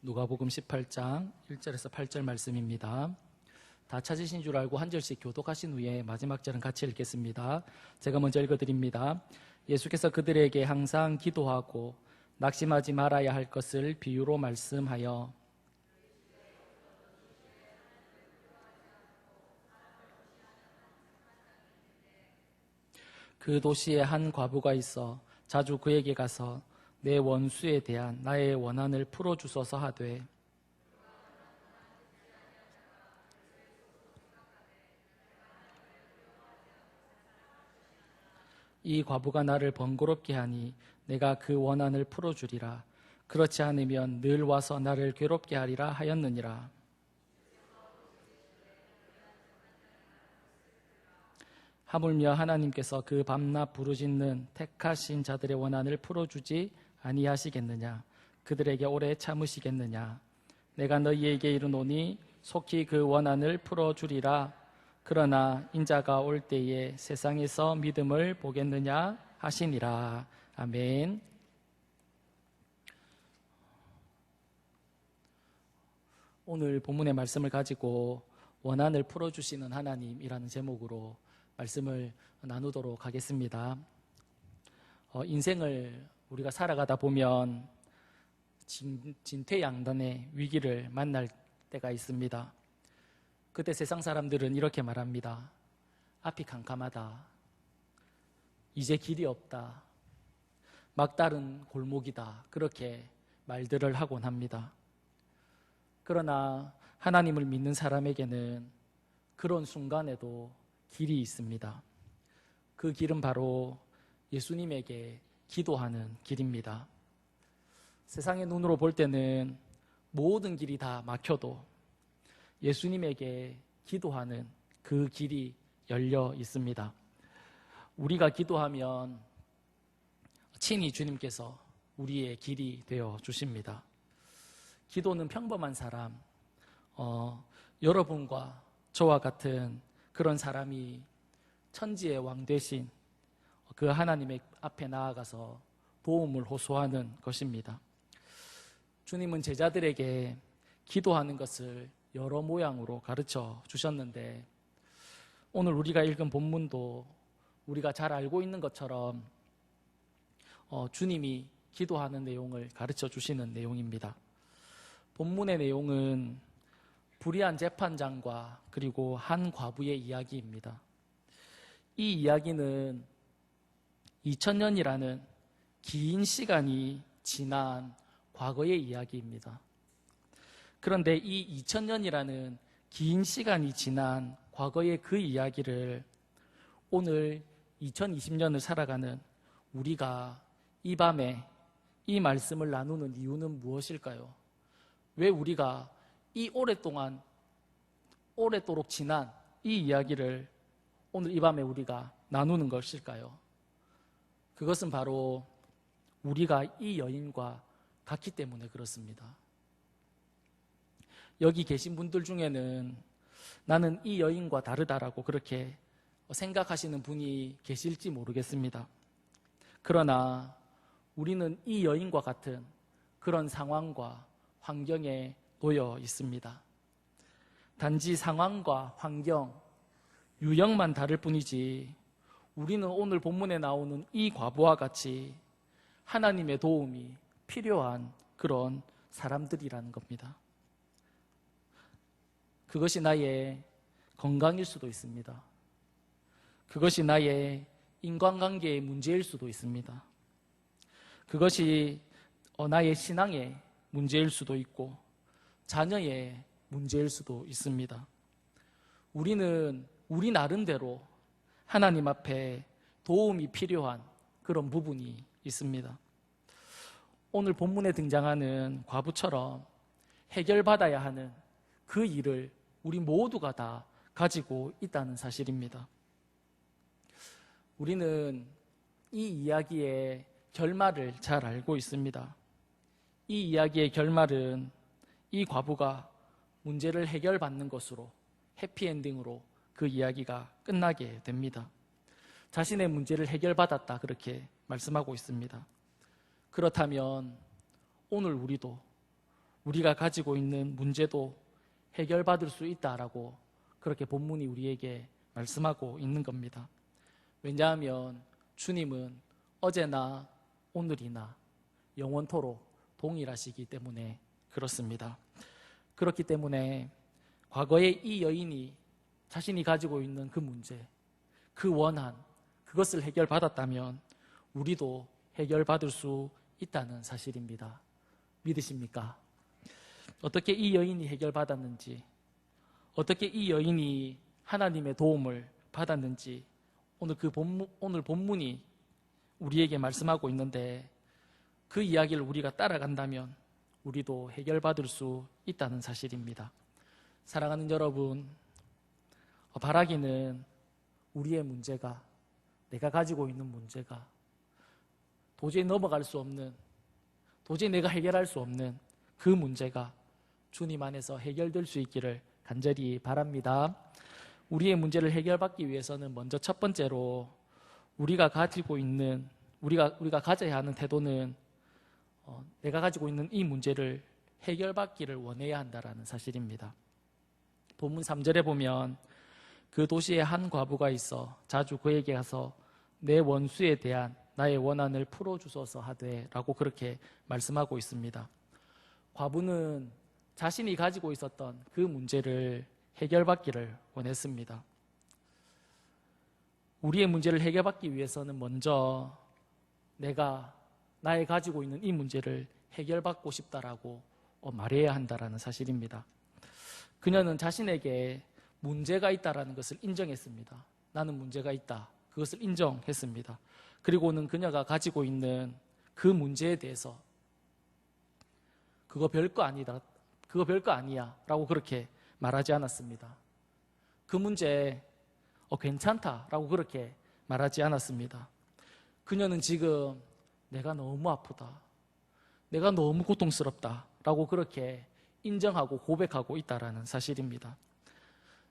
누가복음 18장 1절에서 8절 말씀입니다. 다 찾으신 줄 알고 한 절씩 교독하신 후에 마지막 절은 같이 읽겠습니다. 제가 먼저 읽어드립니다. 예수께서 그들에게 항상 기도하고 낙심하지 말아야 할 것을 비유로 말씀하여 그 도시에 한 과부가 있어 자주 그에게 가서 내 원수에 대한 나의 원한을 풀어주소서 하되 이 과부가 나를 번거롭게 하니 내가 그 원한을 풀어주리라. 그렇지 않으면 늘 와서 나를 괴롭게 하리라 하였느니라. 하물며 하나님께서 그 밤낮 부르짖는 택하신 자들의 원한을 풀어주지 아니하시겠느냐? 그들에게 오래 참으시겠느냐? 내가 너희에게 이르노니 속히 그 원한을 풀어주리라. 그러나 인자가 올 때에 세상에서 믿음을 보겠느냐 하시니라. 아멘. 오늘 본문의 말씀을 가지고 원한을 풀어주시는 하나님이라는 제목으로 말씀을 나누도록 하겠습니다. 인생을 우리가 살아가다 보면 진퇴양난의 위기를 만날 때가 있습니다. 그때 세상 사람들은 이렇게 말합니다. 앞이 캄캄하다. 이제 길이 없다. 막다른 골목이다. 그렇게 말들을 하곤 합니다. 그러나 하나님을 믿는 사람에게는 그런 순간에도 길이 있습니다. 그 길은 바로 예수님에게 기도하는 길입니다. 세상의 눈으로 볼 때는 모든 길이 다 막혀도 예수님에게 기도하는 그 길이 열려 있습니다. 우리가 기도하면 친히 주님께서 우리의 길이 되어 주십니다. 기도는 평범한 사람, 여러분과 저와 같은 그런 사람이 천지의 왕 되신 그 하나님의 앞에 나아가서 도움을 호소하는 것입니다. 주님은 제자들에게 기도하는 것을 여러 모양으로 가르쳐 주셨는데 오늘 우리가 읽은 본문도 우리가 잘 알고 있는 것처럼 주님이 기도하는 내용을 가르쳐 주시는 내용입니다. 본문의 내용은 불의한 재판장과 그리고 한 과부의 이야기입니다. 이 이야기는 2000년이라는 긴 시간이 지난 과거의 이야기입니다. 그런데 이 2000년이라는 긴 시간이 지난 과거의 그 이야기를 오늘 2020년을 살아가는 우리가 이 밤에 이 말씀을 나누는 이유는 무엇일까요? 왜 우리가 이 오랫도록 지난 이 이야기를 오늘 이 밤에 우리가 나누는 것일까요? 그것은 바로 우리가 이 여인과 같기 때문에 그렇습니다. 여기 계신 분들 중에는 나는 이 여인과 다르다라고 그렇게 생각하시는 분이 계실지 모르겠습니다. 그러나 우리는 이 여인과 같은 그런 상황과 환경에 놓여 있습니다. 단지 상황과 환경, 유형만 다를 뿐이지 우리는 오늘 본문에 나오는 이 과부와 같이 하나님의 도움이 필요한 그런 사람들이라는 겁니다. 그것이 나의 건강일 수도 있습니다. 그것이 나의 인간관계의 문제일 수도 있습니다. 그것이 나의 신앙의 문제일 수도 있고 자녀의 문제일 수도 있습니다. 우리는 우리 나름대로 하나님 앞에 도움이 필요한 그런 부분이 있습니다. 오늘 본문에 등장하는 과부처럼 해결받아야 하는 그 일을 우리 모두가 다 가지고 있다는 사실입니다. 우리는 이 이야기의 결말을 잘 알고 있습니다. 이 이야기의 결말은 이 과부가 문제를 해결받는 것으로 해피엔딩으로 그 이야기가 끝나게 됩니다. 자신의 문제를 해결받았다 그렇게 말씀하고 있습니다. 그렇다면 오늘 우리도 우리가 가지고 있는 문제도 해결받을 수 있다라고 그렇게 본문이 우리에게 말씀하고 있는 겁니다. 왜냐하면 주님은 어제나 오늘이나 영원토록 동일하시기 때문에 그렇습니다. 그렇기 때문에 과거에 이 여인이 자신이 가지고 있는 그 문제, 그 원한, 그것을 해결받았다면 우리도 해결받을 수 있다는 사실입니다. 믿으십니까? 어떻게 이 여인이 해결받았는지, 어떻게 이 여인이 하나님의 도움을 받았는지 오늘 본문이 우리에게 말씀하고 있는데 그 이야기를 우리가 따라간다면 우리도 해결받을 수 있다는 사실입니다. 사랑하는 여러분, 바라기는 우리의 문제가, 내가 가지고 있는 문제가 도저히 넘어갈 수 없는, 도저히 내가 해결할 수 없는 그 문제가 주님 안에서 해결될 수 있기를 간절히 바랍니다. 우리의 문제를 해결받기 위해서는 먼저 첫 번째로 우리가 가지고 있는, 우리가 가져야 하는 태도는 내가 가지고 있는 이 문제를 해결받기를 원해야 한다는 사실입니다. 본문 3절에 보면 그 도시에 한 과부가 있어 자주 그에게 가서 내 원수에 대한 나의 원한을 풀어주소서 하되 라고 그렇게 말씀하고 있습니다. 과부는 자신이 가지고 있었던 그 문제를 해결받기를 원했습니다. 우리의 문제를 해결받기 위해서는 먼저 내가 나의 가지고 있는 이 문제를 해결받고 싶다라고 말해야 한다는 사실입니다. 그녀는 자신에게 문제가 있다라는 것을 인정했습니다. 나는 문제가 있다. 그것을 인정했습니다. 그리고는 그녀가 가지고 있는 그 문제에 대해서 그거 별거 아니다. 그거 별거 아니야. 라고 그렇게 말하지 않았습니다. 그 문제 괜찮다라고 그렇게 말하지 않았습니다. 그녀는 지금 내가 너무 아프다. 내가 너무 고통스럽다. 라고 그렇게 인정하고 고백하고 있다라는 사실입니다.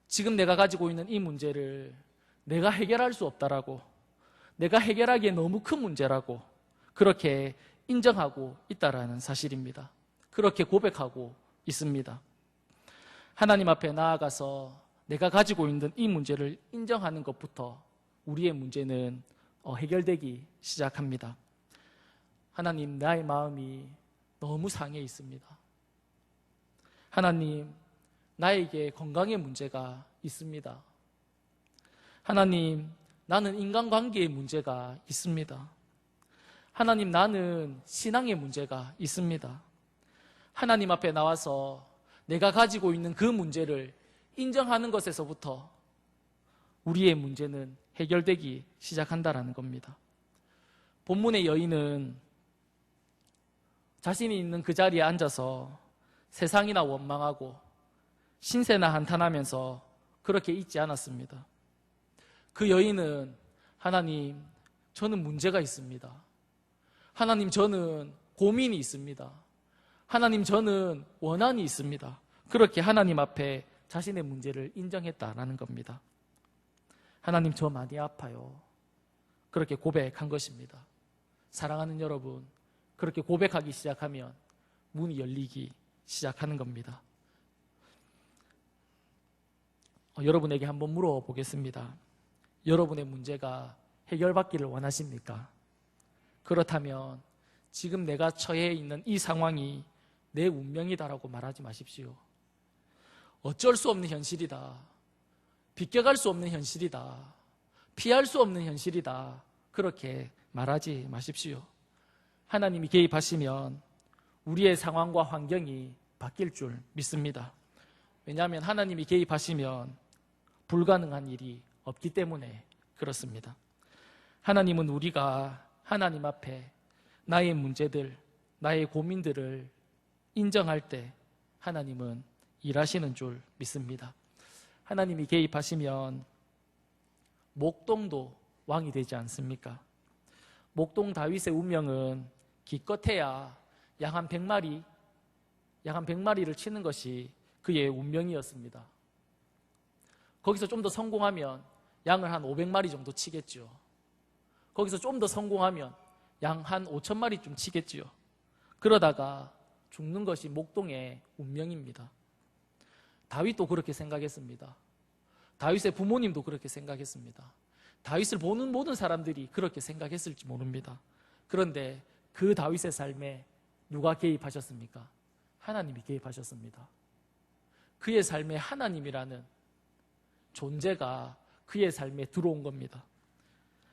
지금 내가 가지고 있는 이 문제를 내가 해결할 수 없다라고, 내가 해결하기에 너무 큰 문제라고 그렇게 인정하고 있다라는 사실입니다. 그렇게 고백하고 있습니다. 하나님 앞에 나아가서 내가 가지고 있는 이 문제를 인정하는 것부터 우리의 문제는 해결되기 시작합니다. 하나님, 나의 마음이 너무 상해 있습니다. 하나님, 나에게 건강의 문제가 있습니다. 하나님, 나는 인간관계의 문제가 있습니다. 하나님, 나는 신앙의 문제가 있습니다. 하나님 앞에 나와서 내가 가지고 있는 그 문제를 인정하는 것에서부터 우리의 문제는 해결되기 시작한다라는 겁니다. 본문의 여인은 자신이 있는 그 자리에 앉아서 세상이나 원망하고 신세나 한탄하면서 그렇게 있지 않았습니다. 그 여인은 하나님, 저는 문제가 있습니다. 하나님, 저는 고민이 있습니다. 하나님, 저는 원한이 있습니다. 그렇게 하나님 앞에 자신의 문제를 인정했다라는 겁니다. 하나님, 저 많이 아파요. 그렇게 고백한 것입니다. 사랑하는 여러분, 그렇게 고백하기 시작하면 문이 열리기 시작하는 겁니다. 여러분에게 한번 물어보겠습니다. 여러분의 문제가 해결받기를 원하십니까? 그렇다면 지금 내가 처해 있는 이 상황이 내 운명이다라고 말하지 마십시오. 어쩔 수 없는 현실이다. 비껴갈 수 없는 현실이다. 피할 수 없는 현실이다. 그렇게 말하지 마십시오. 하나님이 개입하시면 우리의 상황과 환경이 바뀔 줄 믿습니다. 왜냐하면 하나님이 개입하시면 불가능한 일이 없기 때문에 그렇습니다. 하나님은 우리가 하나님 앞에 나의 문제들, 나의 고민들을 인정할 때 하나님은 일하시는 줄 믿습니다. 하나님이 개입하시면 목동도 왕이 되지 않습니까? 목동 다윗의 운명은 기껏해야 양 한 100마리를 치는 것이 그의 운명이었습니다. 거기서 좀 더 성공하면 양을 한 500마리 정도 치겠죠. 거기서 좀 더 성공하면 양 한 5,000마리쯤 치겠지요. 그러다가 죽는 것이 목동의 운명입니다. 다윗도 그렇게 생각했습니다. 다윗의 부모님도 그렇게 생각했습니다. 다윗을 보는 모든 사람들이 그렇게 생각했을지 모릅니다. 그런데 그 다윗의 삶에 누가 개입하셨습니까? 하나님이 개입하셨습니다. 그의 삶에 하나님이라는 존재가 그의 삶에 들어온 겁니다.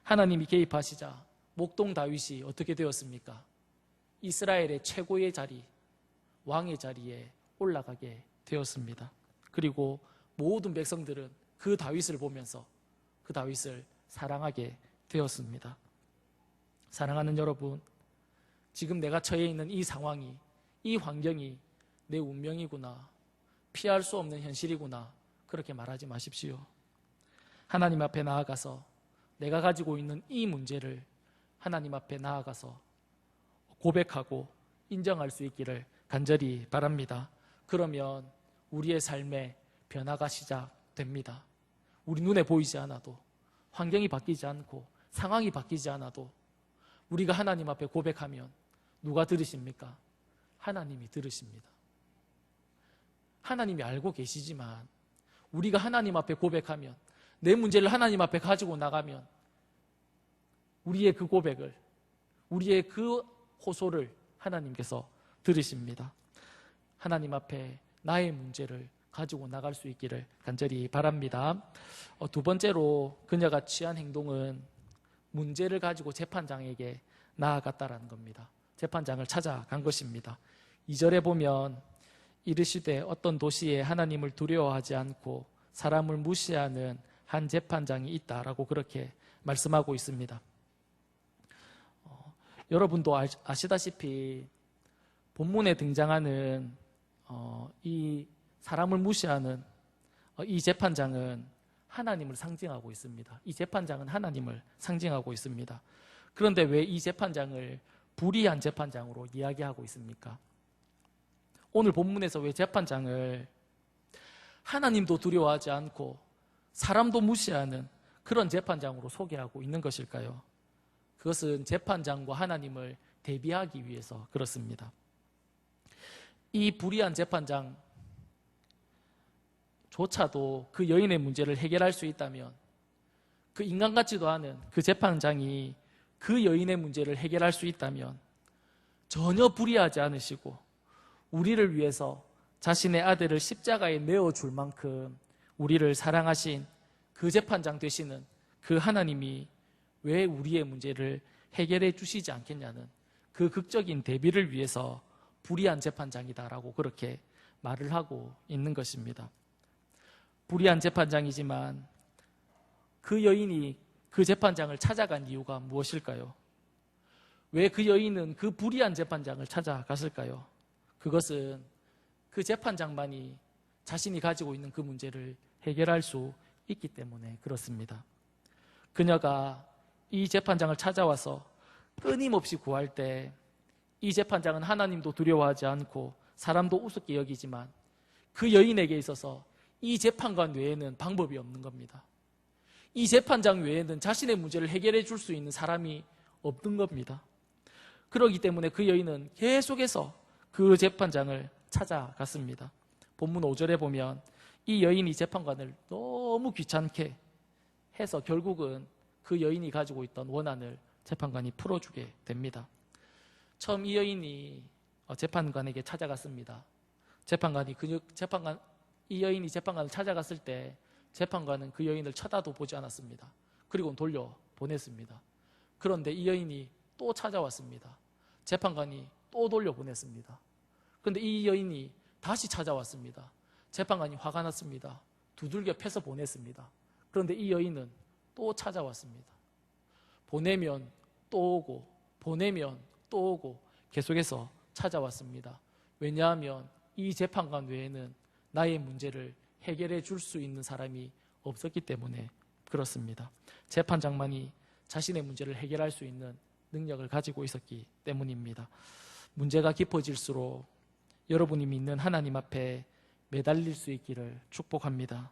하나님이 개입하시자 목동 다윗이 어떻게 되었습니까? 이스라엘의 최고의 자리, 왕의 자리에 올라가게 되었습니다. 그리고 모든 백성들은 그 다윗을 보면서 그 다윗을 사랑하게 되었습니다. 사랑하는 여러분, 지금 내가 처해 있는 이 상황이, 이 환경이 내 운명이구나, 피할 수 없는 현실이구나, 그렇게 말하지 마십시오. 하나님 앞에 나아가서 내가 가지고 있는 이 문제를 하나님 앞에 나아가서 고백하고 인정할 수 있기를 간절히 바랍니다. 그러면 우리의 삶에 변화가 시작됩니다. 우리 눈에 보이지 않아도, 환경이 바뀌지 않고 상황이 바뀌지 않아도 우리가 하나님 앞에 고백하면 누가 들으십니까? 하나님이 들으십니다. 하나님이 알고 계시지만 우리가 하나님 앞에 고백하면, 내 문제를 하나님 앞에 가지고 나가면 우리의 그 고백을, 우리의 그 호소를 하나님께서 들으십니다. 하나님 앞에 나의 문제를 가지고 나갈 수 있기를 간절히 바랍니다. 두 번째로 그녀가 취한 행동은 문제를 가지고 재판장에게 나아갔다라는 겁니다. 재판장을 찾아간 것입니다. 2절에 보면 이르시되 어떤 도시에 하나님을 두려워하지 않고 사람을 무시하는 한 재판장이 있다라고 그렇게 말씀하고 있습니다. 여러분도 아시다시피 본문에 등장하는 이 사람을 무시하는 이 재판장은 하나님을 상징하고 있습니다. 이 재판장은 하나님을 상징하고 있습니다. 그런데 왜 이 재판장을 불의한 재판장으로 이야기하고 있습니까? 오늘 본문에서 왜 재판장을 하나님도 두려워하지 않고 사람도 무시하는 그런 재판장으로 소개하고 있는 것일까요? 그것은 재판장과 하나님을 대비하기 위해서 그렇습니다. 이 불의한 재판장조차도 그 여인의 문제를 해결할 수 있다면, 그 인간 같지도 않은 그 재판장이 그 여인의 문제를 해결할 수 있다면 전혀 불의하지 않으시고 우리를 위해서 자신의 아들을 십자가에 내어줄 만큼 우리를 사랑하신 그 재판장 되시는 그 하나님이 왜 우리의 문제를 해결해 주시지 않겠냐는 그 극적인 대비를 위해서 불의한 재판장이다라고 그렇게 말을 하고 있는 것입니다. 불의한 재판장이지만 그 여인이 그 재판장을 찾아간 이유가 무엇일까요? 왜 그 여인은 그 불의한 재판장을 찾아갔을까요? 그것은 그 재판장만이 자신이 가지고 있는 그 문제를 해결할 수 있기 때문에 그렇습니다. 그녀가 이 재판장을 찾아와서 끊임없이 구할 때 이 재판장은 하나님도 두려워하지 않고 사람도 우습게 여기지만 그 여인에게 있어서 이 재판관 외에는 방법이 없는 겁니다. 이 재판장 외에는 자신의 문제를 해결해 줄 수 있는 사람이 없는 겁니다. 그렇기 때문에 그 여인은 계속해서 그 재판장을 찾아갔습니다. 본문 5절에 보면 이 여인이 재판관을 너무 귀찮게 해서 결국은 그 여인이 가지고 있던 원한을 재판관이 풀어주게 됩니다. 처음 이 여인이 재판관에게 찾아갔습니다. 이 여인이 재판관을 찾아갔을 때 재판관은 그 여인을 쳐다도 보지 않았습니다. 그리고 돌려보냈습니다. 그런데 이 여인이 또 찾아왔습니다. 재판관이 또 돌려보냈습니다. 그런데 이 여인이 다시 찾아왔습니다. 재판관이 화가 났습니다. 두들겨 패서 보냈습니다. 그런데 이 여인은 또 찾아왔습니다. 보내면 또 오고 보내면 또 오고 계속해서 찾아왔습니다. 왜냐하면 이 재판관 외에는 나의 문제를 해결해 줄 수 있는 사람이 없었기 때문에 그렇습니다. 재판장만이 자신의 문제를 해결할 수 있는 능력을 가지고 있었기 때문입니다. 문제가 깊어질수록 여러분이 믿는 하나님 앞에 매달릴 수 있기를 축복합니다.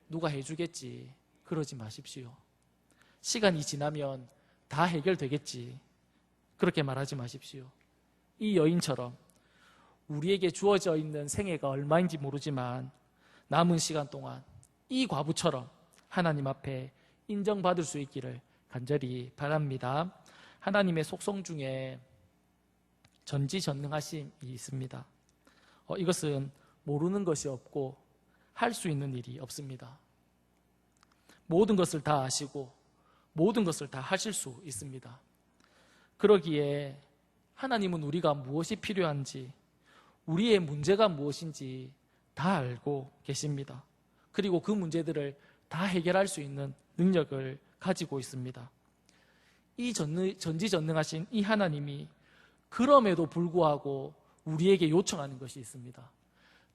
누가 해주겠지 그러지 마십시오. 시간이 지나면 다 해결되겠지 그렇게 말하지 마십시오. 이 여인처럼 우리에게 주어져 있는 생애가 얼마인지 모르지만 남은 시간 동안 이 과부처럼 하나님 앞에 인정받을 수 있기를 간절히 바랍니다. 하나님의 속성 중에 전지전능하심이 있습니다. 이것은 모르는 것이 없고 할 수 있는 일이 없습니다. 모든 것을 다 아시고 모든 것을 다 하실 수 있습니다. 그러기에 하나님은 우리가 무엇이 필요한지, 우리의 문제가 무엇인지 다 알고 계십니다. 그리고 그 문제들을 다 해결할 수 있는 능력을 가지고 있습니다. 이 전지전능하신 이 하나님이 그럼에도 불구하고 우리에게 요청하는 것이 있습니다.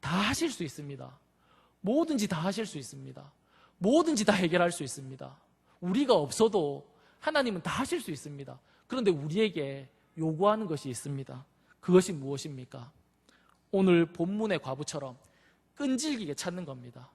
다 하실 수 있습니다. 뭐든지 다 하실 수 있습니다. 뭐든지 다 해결할 수 있습니다. 우리가 없어도 하나님은 다 하실 수 있습니다. 그런데 우리에게 요구하는 것이 있습니다. 그것이 무엇입니까? 오늘 본문의 과부처럼 끈질기게 찾는 겁니다.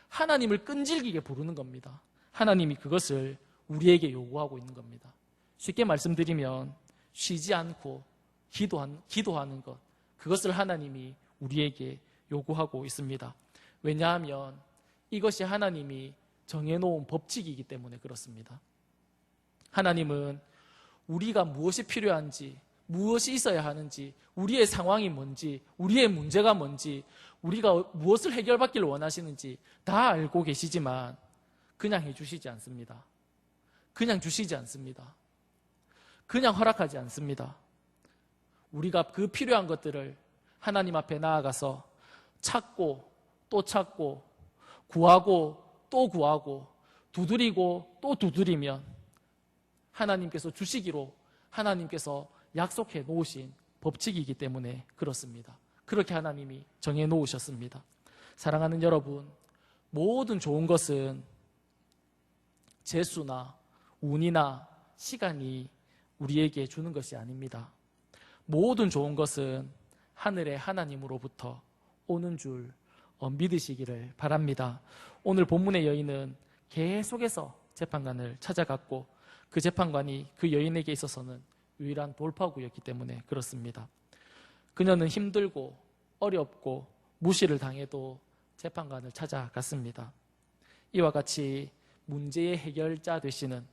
하나님을 끈질기게 부르는 겁니다. 하나님이 그것을 우리에게 요구하고 있는 겁니다. 쉽게 말씀드리면 쉬지 않고 기도하는 것, 그것을 하나님이 우리에게 요구하고 있습니다. 왜냐하면 이것이 하나님이 정해놓은 법칙이기 때문에 그렇습니다. 하나님은 우리가 무엇이 필요한지, 무엇이 있어야 하는지, 우리의 상황이 뭔지, 우리의 문제가 뭔지, 우리가 무엇을 해결받기를 원하시는지 다 알고 계시지만 그냥 해주시지 않습니다. 그냥 주시지 않습니다. 그냥 허락하지 않습니다. 우리가 그 필요한 것들을 하나님 앞에 나아가서 찾고 또 찾고 구하고 또 구하고 두드리고 또 두드리면 하나님께서 주시기로 하나님께서 약속해 놓으신 법칙이기 때문에 그렇습니다. 그렇게 하나님이 정해 놓으셨습니다. 사랑하는 여러분, 모든 좋은 것은 재수나 운이나 시간이 우리에게 주는 것이 아닙니다. 모든 좋은 것은 하늘의 하나님으로부터 오는 줄 믿으시기를 바랍니다. 오늘 본문의 여인은 계속해서 재판관을 찾아갔고 그 재판관이 그 여인에게 있어서는 유일한 돌파구였기 때문에 그렇습니다. 그녀는 힘들고 어렵고 무시를 당해도 재판관을 찾아갔습니다. 이와 같이 문제의 해결자 되시는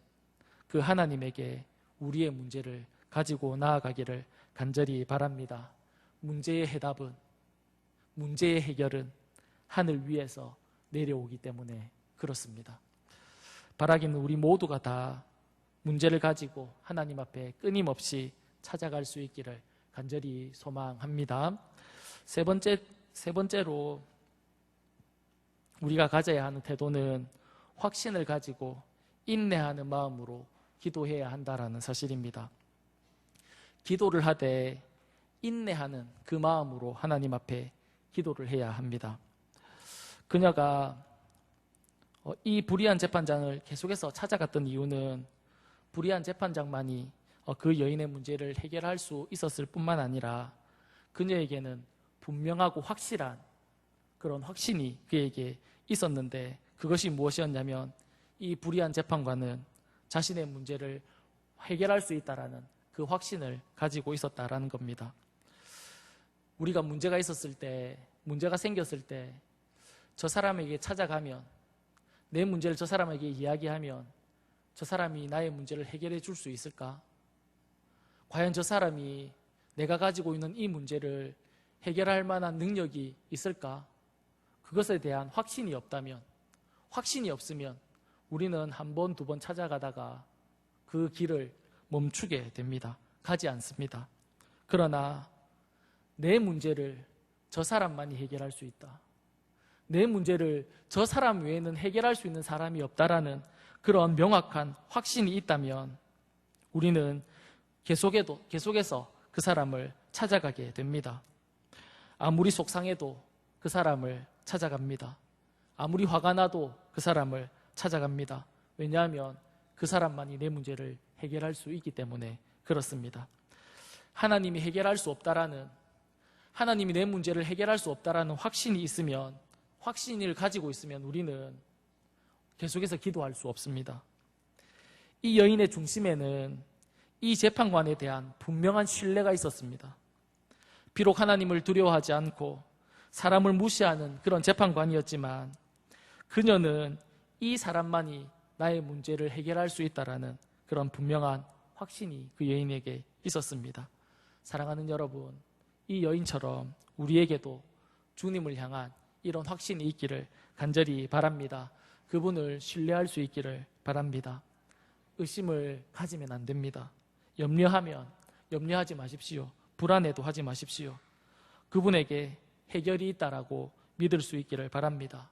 그 하나님에게 우리의 문제를 가지고 나아가기를 간절히 바랍니다. 문제의 해답은, 문제의 해결은 하늘 위에서 내려오기 때문에 그렇습니다. 바라기는 우리 모두가 다 문제를 가지고 하나님 앞에 끊임없이 찾아갈 수 있기를 간절히 소망합니다. 세 번째로 우리가 가져야 하는 태도는 확신을 가지고 인내하는 마음으로 기도해야 한다라는 사실입니다. 기도를 하되 인내하는 그 마음으로 하나님 앞에 기도를 해야 합니다. 그녀가 이 불의한 재판장을 계속해서 찾아갔던 이유는 불의한 재판장만이 그 여인의 문제를 해결할 수 있었을 뿐만 아니라 그녀에게는 분명하고 확실한 그런 확신이 그에게 있었는데 그것이 무엇이었냐면 이 불의한 재판관은 자신의 문제를 해결할 수 있다라는 그 확신을 가지고 있었다라는 겁니다. 우리가 문제가 있었을 때, 문제가 생겼을 때 저 사람에게 찾아가면, 내 문제를 저 사람에게 이야기하면 저 사람이 나의 문제를 해결해 줄 수 있을까? 과연 저 사람이 내가 가지고 있는 이 문제를 해결할 만한 능력이 있을까? 그것에 대한 확신이 없다면, 확신이 없으면 우리는 한 번, 두 번 찾아가다가 그 길을 멈추게 됩니다. 가지 않습니다. 그러나 내 문제를 저 사람만이 해결할 수 있다. 내 문제를 저 사람 외에는 해결할 수 있는 사람이 없다라는 그런 명확한 확신이 있다면 우리는 계속해서 그 사람을 찾아가게 됩니다. 아무리 속상해도 그 사람을 찾아갑니다. 아무리 화가 나도 그 사람을 찾아갑니다. 왜냐하면 그 사람만이 내 문제를 해결할 수 있기 때문에 그렇습니다. 하나님이 해결할 수 없다라는, 하나님이 내 문제를 해결할 수 없다라는 확신이 있으면, 확신을 가지고 있으면 우리는 계속해서 기도할 수 없습니다. 이 여인의 중심에는 이 재판관에 대한 분명한 신뢰가 있었습니다. 비록 하나님을 두려워하지 않고 사람을 무시하는 그런 재판관이었지만 그녀는 이 사람만이 나의 문제를 해결할 수 있다라는 그런 분명한 확신이 그 여인에게 있었습니다. 사랑하는 여러분, 이 여인처럼 우리에게도 주님을 향한 이런 확신이 있기를 간절히 바랍니다. 그분을 신뢰할 수 있기를 바랍니다. 의심을 가지면 안 됩니다. 염려하면 염려하지 마십시오. 불안해도 하지 마십시오. 그분에게 해결이 있다라고 믿을 수 있기를 바랍니다.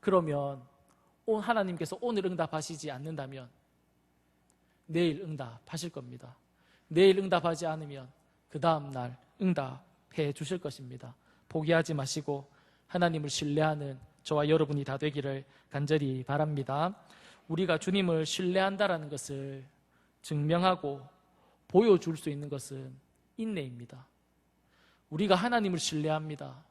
그러면 하나님께서 오늘 응답하시지 않는다면 내일 응답하실 겁니다. 내일 응답하지 않으면 그 다음 날 응답해 주실 것입니다. 포기하지 마시고 하나님을 신뢰하는 저와 여러분이 다 되기를 간절히 바랍니다. 우리가 주님을 신뢰한다라는 것을 증명하고 보여줄 수 있는 것은 인내입니다. 우리가 하나님을 신뢰합니다.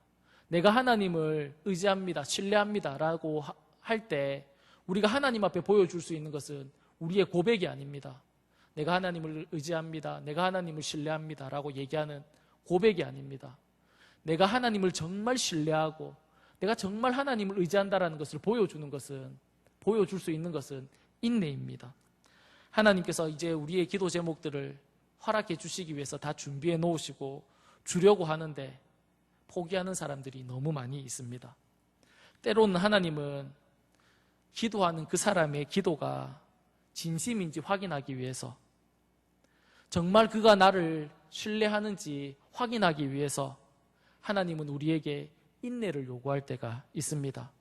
내가 하나님을 의지합니다. 신뢰합니다. 라고 할 때 우리가 하나님 앞에 보여줄 수 있는 것은 우리의 고백이 아닙니다. 내가 하나님을 의지합니다. 내가 하나님을 신뢰합니다. 라고 얘기하는 고백이 아닙니다. 내가 하나님을 정말 신뢰하고 내가 정말 하나님을 의지한다라는 것을 보여줄 수 있는 것은 인내입니다. 하나님께서 이제 우리의 기도 제목들을 허락해 주시기 위해서 다 준비해 놓으시고 주려고 하는데 포기하는 사람들이 너무 많이 있습니다. 때로는 하나님은 기도하는 그 사람의 기도가 진심인지 확인하기 위해서, 정말 그가 나를 신뢰하는지 확인하기 위해서 하나님은 우리에게 인내를 요구할 때가 있습니다.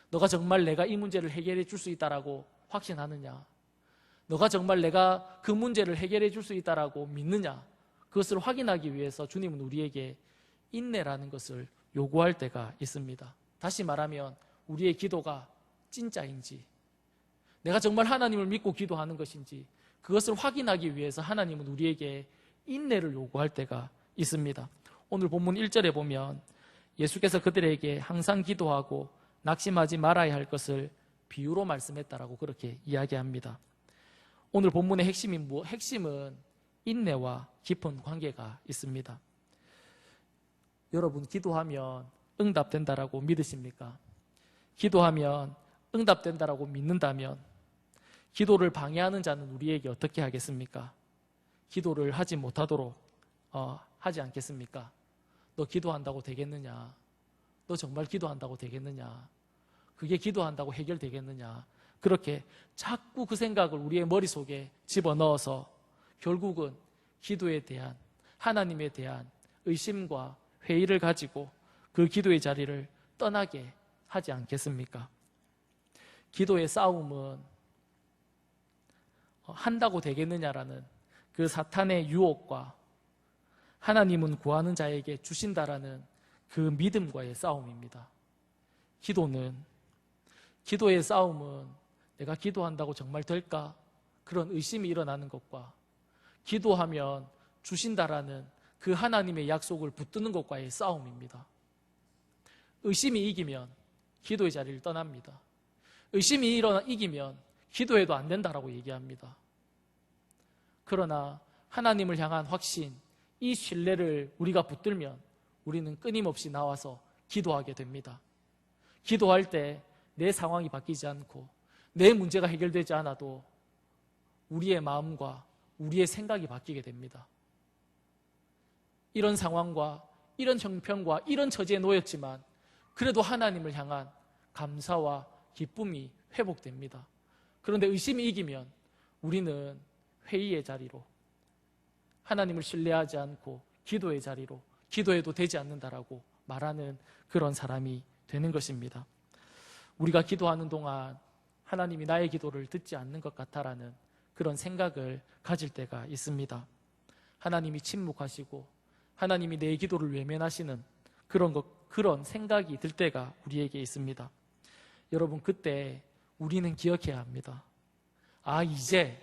너가 정말 내가 이 문제를 해결해 줄 수 있다라고 확신하느냐? 너가 정말 내가 그 문제를 해결해 줄 수 있다라고 믿느냐? 그것을 확인하기 위해서 주님은 우리에게 인내라는 것을 요구할 때가 있습니다. 다시 말하면 우리의 기도가 진짜인지, 내가 정말 하나님을 믿고 기도하는 것인지 그것을 확인하기 위해서 하나님은 우리에게 인내를 요구할 때가 있습니다. 오늘 본문 1절에 보면 예수께서 그들에게 항상 기도하고 낙심하지 말아야 할 것을 비유로 말씀했다라고 그렇게 이야기합니다. 오늘 본문의 핵심은 인내와 깊은 관계가 있습니다. 여러분, 기도하면 응답된다라고 믿으십니까? 기도하면 응답된다라고 믿는다면 기도를 방해하는 자는 우리에게 어떻게 하겠습니까? 기도를 하지 못하도록 하지 않겠습니까? 너 기도한다고 되겠느냐? 너 정말 기도한다고 되겠느냐? 그게 기도한다고 해결되겠느냐? 그렇게 자꾸 그 생각을 우리의 머릿속에 집어넣어서 결국은 기도에 대한, 하나님에 대한 의심과 회의를 가지고 그 기도의 자리를 떠나게 하지 않겠습니까? 기도의 싸움은 한다고 되겠느냐라는 그 사탄의 유혹과 하나님은 구하는 자에게 주신다라는 그 믿음과의 싸움입니다. 기도의 싸움은 내가 기도한다고 정말 될까? 그런 의심이 일어나는 것과 기도하면 주신다라는 그 하나님의 약속을 붙드는 것과의 싸움입니다. 의심이 이기면 기도의 자리를 떠납니다. 의심이 이기면 기도해도 안 된다라고 얘기합니다. 그러나 하나님을 향한 확신, 이 신뢰를 우리가 붙들면 우리는 끊임없이 나와서 기도하게 됩니다. 기도할 때 내 상황이 바뀌지 않고 내 문제가 해결되지 않아도 우리의 마음과 우리의 생각이 바뀌게 됩니다. 이런 상황과 이런 형편과 이런 처지에 놓였지만 그래도 하나님을 향한 감사와 기쁨이 회복됩니다. 그런데 의심이 이기면 우리는 회의의 자리로, 하나님을 신뢰하지 않고 기도의 자리로, 기도해도 되지 않는다라고 말하는 그런 사람이 되는 것입니다. 우리가 기도하는 동안 하나님이 나의 기도를 듣지 않는 것 같다라는 그런 생각을 가질 때가 있습니다. 하나님이 침묵하시고 하나님이 내 기도를 외면하시는 그런 생각이 들 때가 우리에게 있습니다. 여러분, 그때 우리는 기억해야 합니다. 이제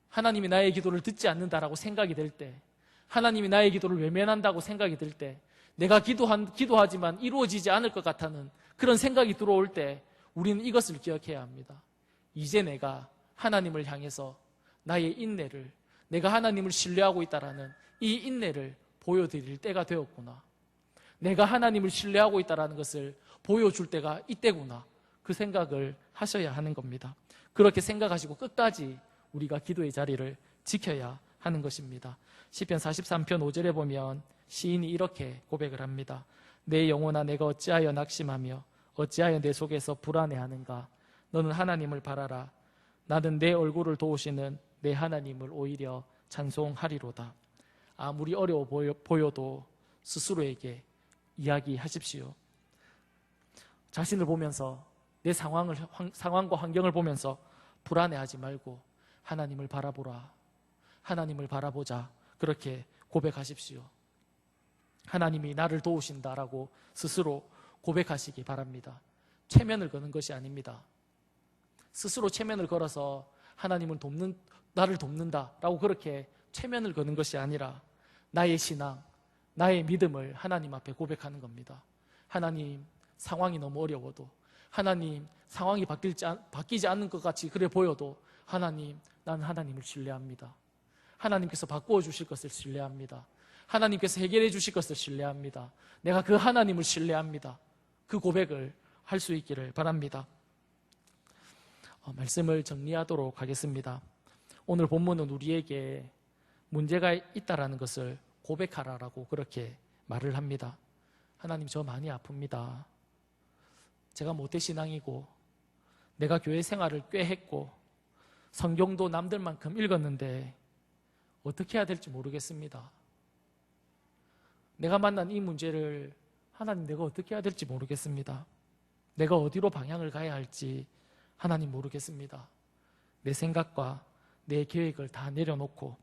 하나님이 나의 기도를 듣지 않는다라고 생각이 될 때, 하나님이 나의 기도를 외면한다고 생각이 들 때, 내가 기도하지만 이루어지지 않을 것 같다는 그런 생각이 들어올 때 우리는 이것을 기억해야 합니다. 이제 내가 하나님을 향해서 나의 인내를, 내가 하나님을 신뢰하고 있다라는 이 인내를 보여드릴 때가 되었구나. 내가 하나님을 신뢰하고 있다는 것을 보여줄 때가 이때구나. 그 생각을 하셔야 하는 겁니다. 그렇게 생각하시고 끝까지 우리가 기도의 자리를 지켜야 하는 것입니다. 시편 43편 5절에 보면 시인이 이렇게 고백을 합니다. 내 영혼아, 내가 어찌하여 낙심하며 어찌하여 내 속에서 불안해하는가. 너는 하나님을 바라라. 나는 내 얼굴을 도우시는 내 하나님을 오히려 찬송하리로다. 아무리 어려워 보여도 스스로에게 이야기하십시오. 자신을 보면서 내 상황과 환경을 보면서 불안해하지 말고 하나님을 바라보라. 하나님을 바라보자. 그렇게 고백하십시오. 하나님이 나를 도우신다라고 스스로 고백하시기 바랍니다. 체면을 거는 것이 아닙니다. 스스로 체면을 걸어서 하나님을 나를 돕는다라고 그렇게 체면을 거는 것이 아니라 나의 신앙, 나의 믿음을 하나님 앞에 고백하는 겁니다. 하나님, 상황이 너무 어려워도, 하나님, 상황이 바뀌지 않는 것 같이 그래 보여도 하나님, 나는 하나님을 신뢰합니다. 하나님께서 바꾸어 주실 것을 신뢰합니다. 하나님께서 해결해 주실 것을 신뢰합니다. 내가 그 하나님을 신뢰합니다. 그 고백을 할 수 있기를 바랍니다. 말씀을 정리하도록 하겠습니다. 오늘 본문은 우리에게 문제가 있다라는 것을 고백하라라고 그렇게 말을 합니다. 하나님, 저 많이 아픕니다. 제가 모태신앙이고 내가 교회 생활을 꽤 했고 성경도 남들만큼 읽었는데 어떻게 해야 될지 모르겠습니다. 내가 만난 이 문제를 하나님, 내가 어떻게 해야 될지 모르겠습니다. 내가 어디로 방향을 가야 할지 하나님 모르겠습니다. 내 생각과 내 계획을 다 내려놓고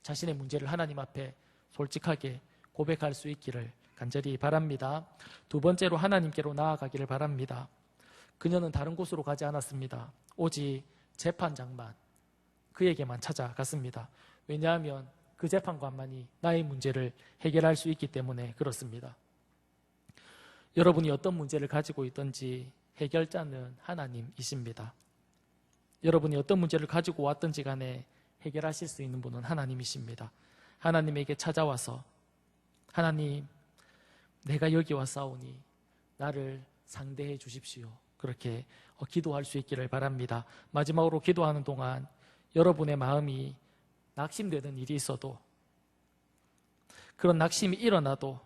자신의 문제를 하나님 앞에 솔직하게 고백할 수 있기를 간절히 바랍니다. 두 번째로 하나님께로 나아가기를 바랍니다. 그녀는 다른 곳으로 가지 않았습니다. 오직 재판장만, 그에게만 찾아갔습니다. 왜냐하면 그 재판관만이 나의 문제를 해결할 수 있기 때문에 그렇습니다. 여러분이 어떤 문제를 가지고 있든지 해결자는 하나님이십니다. 여러분이 어떤 문제를 가지고 왔든지 간에 해결하실 수 있는 분은 하나님이십니다. 하나님에게 찾아와서 하나님, 내가 여기 왔사오니 나를 상대해 주십시오. 그렇게 기도할 수 있기를 바랍니다. 마지막으로 기도하는 동안 여러분의 마음이 낙심되는 일이 있어도, 그런 낙심이 일어나도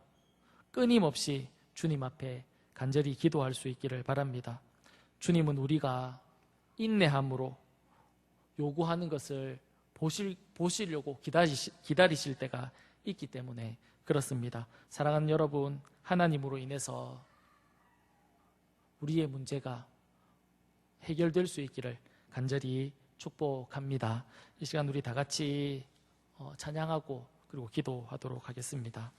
끊임없이 주님 앞에 간절히 기도할 수 있기를 바랍니다. 주님은 우리가 인내함으로 요구하는 것을 보시려고 기다리실 때가 있기 때문에 그렇습니다. 사랑하는 여러분, 하나님으로 인해서 우리의 문제가 해결될 수 있기를 간절히 축복합니다. 이 시간 우리 다 같이 찬양하고 그리고 기도하도록 하겠습니다.